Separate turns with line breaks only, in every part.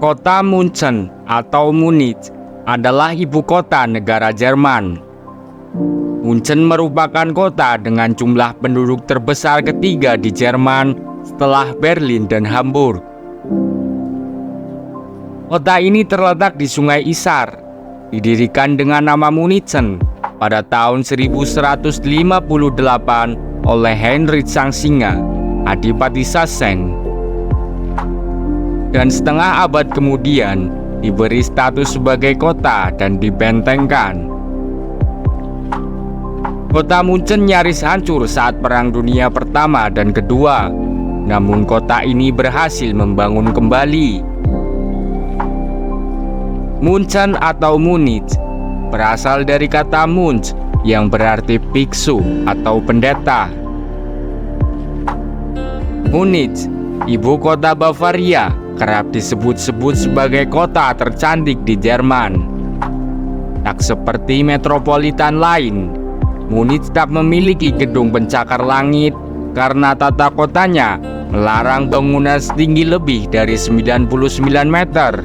Kota München atau Munich adalah ibu kota negara Jerman. München merupakan kota dengan jumlah penduduk terbesar ketiga di Jerman setelah Berlin dan Hamburg. Kota ini terletak di Sungai Isar, didirikan dengan nama München pada tahun 1158 oleh Heinrich Sang Singa, Adipati Sasen. Dan setengah abad kemudian diberi status sebagai kota dan dibentengkan. Kota München nyaris hancur saat Perang Dunia Pertama dan Kedua, namun kota ini berhasil membangun kembali. München atau Munich berasal dari kata Mönch yang berarti biksu atau pendeta. Munich, ibu kota Bavaria, kerap disebut-sebut sebagai kota tercantik di Jerman. Tak seperti metropolitan lain, Munich tak memiliki gedung pencakar langit karena tata kotanya melarang bangunan setinggi lebih dari 99 meter.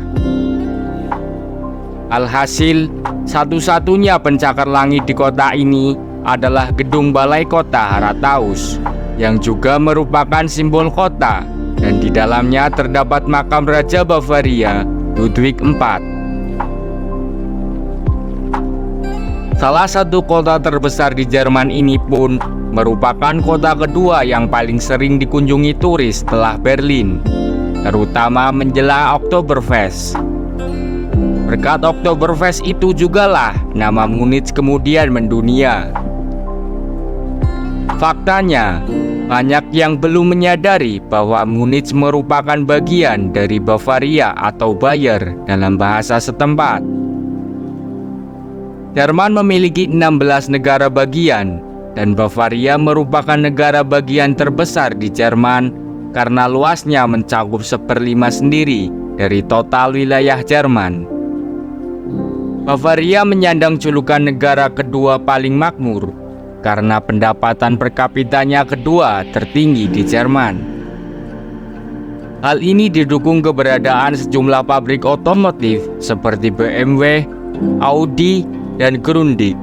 Alhasil, satu-satunya pencakar langit di kota ini adalah gedung Balai Kota Rathaus, yang juga merupakan simbol kota, dan di dalamnya terdapat makam Raja Bavaria Ludwig IV. Salah satu kota terbesar di Jerman ini pun merupakan kota kedua yang paling sering dikunjungi turis setelah Berlin, terutama menjelang Oktoberfest. Berkat Oktoberfest itu jugalah nama Munich kemudian mendunia. Faktanya, banyak yang belum menyadari bahwa Munich merupakan bagian dari Bavaria atau Bayer dalam bahasa setempat. Jerman memiliki 16 negara bagian, dan Bavaria merupakan negara bagian terbesar di Jerman karena luasnya mencakup 1/5 sendiri dari total wilayah Jerman. Bavaria menyandang julukan negara kedua paling makmur karena pendapatan per kapitanya kedua tertinggi di Jerman. Hal ini didukung keberadaan sejumlah pabrik otomotif seperti BMW, Audi, dan Grundig.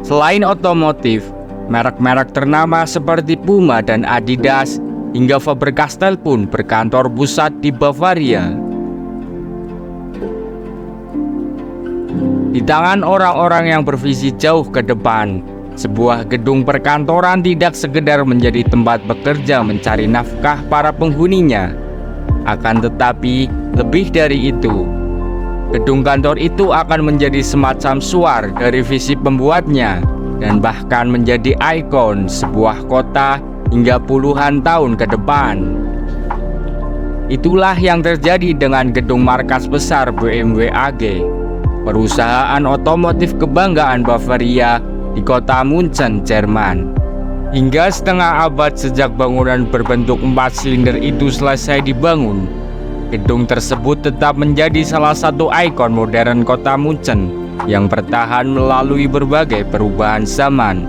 Selain otomotif, merek-merek ternama seperti Puma dan Adidas hingga Faber-Castell pun berkantor pusat di Bavaria. Di tangan orang-orang yang bervisi jauh ke depan, sebuah gedung perkantoran tidak sekedar menjadi tempat bekerja mencari nafkah para penghuninya. Akan tetapi, lebih dari itu, gedung kantor itu akan menjadi semacam suar dari visi pembuatnya dan bahkan menjadi ikon sebuah kota hingga puluhan tahun ke depan. Itulah yang terjadi dengan gedung markas besar BMW AG, perusahaan otomotif kebanggaan Bavaria di kota München, Jerman. Hingga setengah abad sejak bangunan berbentuk 4 silinder itu selesai dibangun, gedung tersebut tetap menjadi salah satu ikon modern kota München yang bertahan melalui berbagai perubahan zaman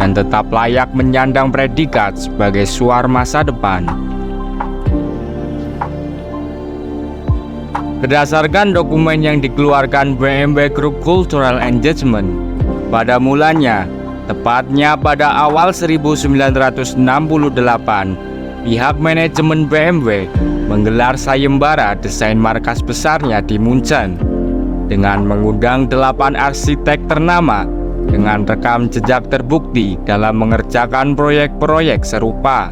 dan tetap layak menyandang predikat sebagai suar masa depan. Berdasarkan dokumen yang dikeluarkan BMW Group Cultural Engagement, pada mulanya, tepatnya pada awal 1968, pihak manajemen BMW menggelar sayembara desain markas besarnya di München dengan mengundang 8 arsitek ternama dengan rekam jejak terbukti dalam mengerjakan proyek-proyek serupa.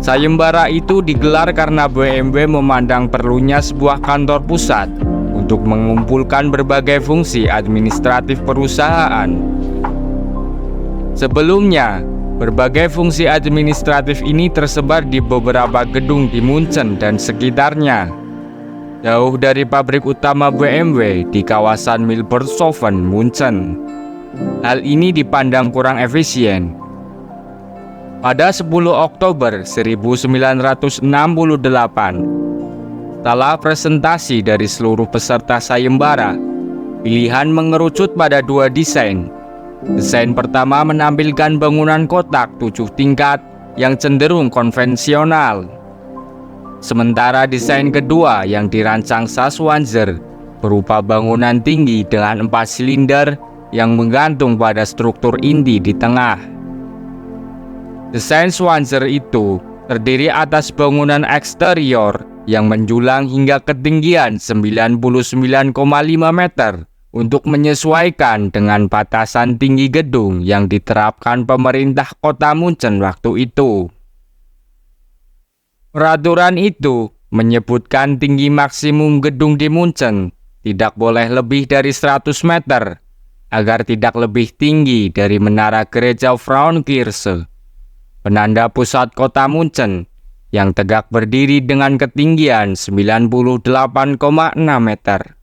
Sayembara itu digelar karena BMW memandang perlunya sebuah kantor pusat untuk mengumpulkan berbagai fungsi administratif perusahaan. Sebelumnya, berbagai fungsi administratif ini tersebar di beberapa gedung di München dan sekitarnya, jauh dari pabrik utama BMW di kawasan Milbertshofen, München. Hal ini dipandang kurang efisien. Pada 10 Oktober 1968, setelah presentasi dari seluruh peserta sayembara, pilihan mengerucut pada 2 desain. Desain pertama menampilkan bangunan kotak 7 tingkat yang cenderung konvensional. Sementara desain kedua yang dirancang Schwanzer berupa bangunan tinggi dengan 4 silinder yang menggantung pada struktur inti di tengah. Desain Schwanzer itu terdiri atas bangunan eksterior yang menjulang hingga ketinggian 99,5 meter untuk menyesuaikan dengan batasan tinggi gedung yang diterapkan pemerintah kota Munchen waktu itu. Peraturan itu menyebutkan tinggi maksimum gedung di Munchen tidak boleh lebih dari 100 meter, agar tidak lebih tinggi dari menara gereja Frauenkirche, penanda pusat kota Munchen, yang tegak berdiri dengan ketinggian 98,6 meter.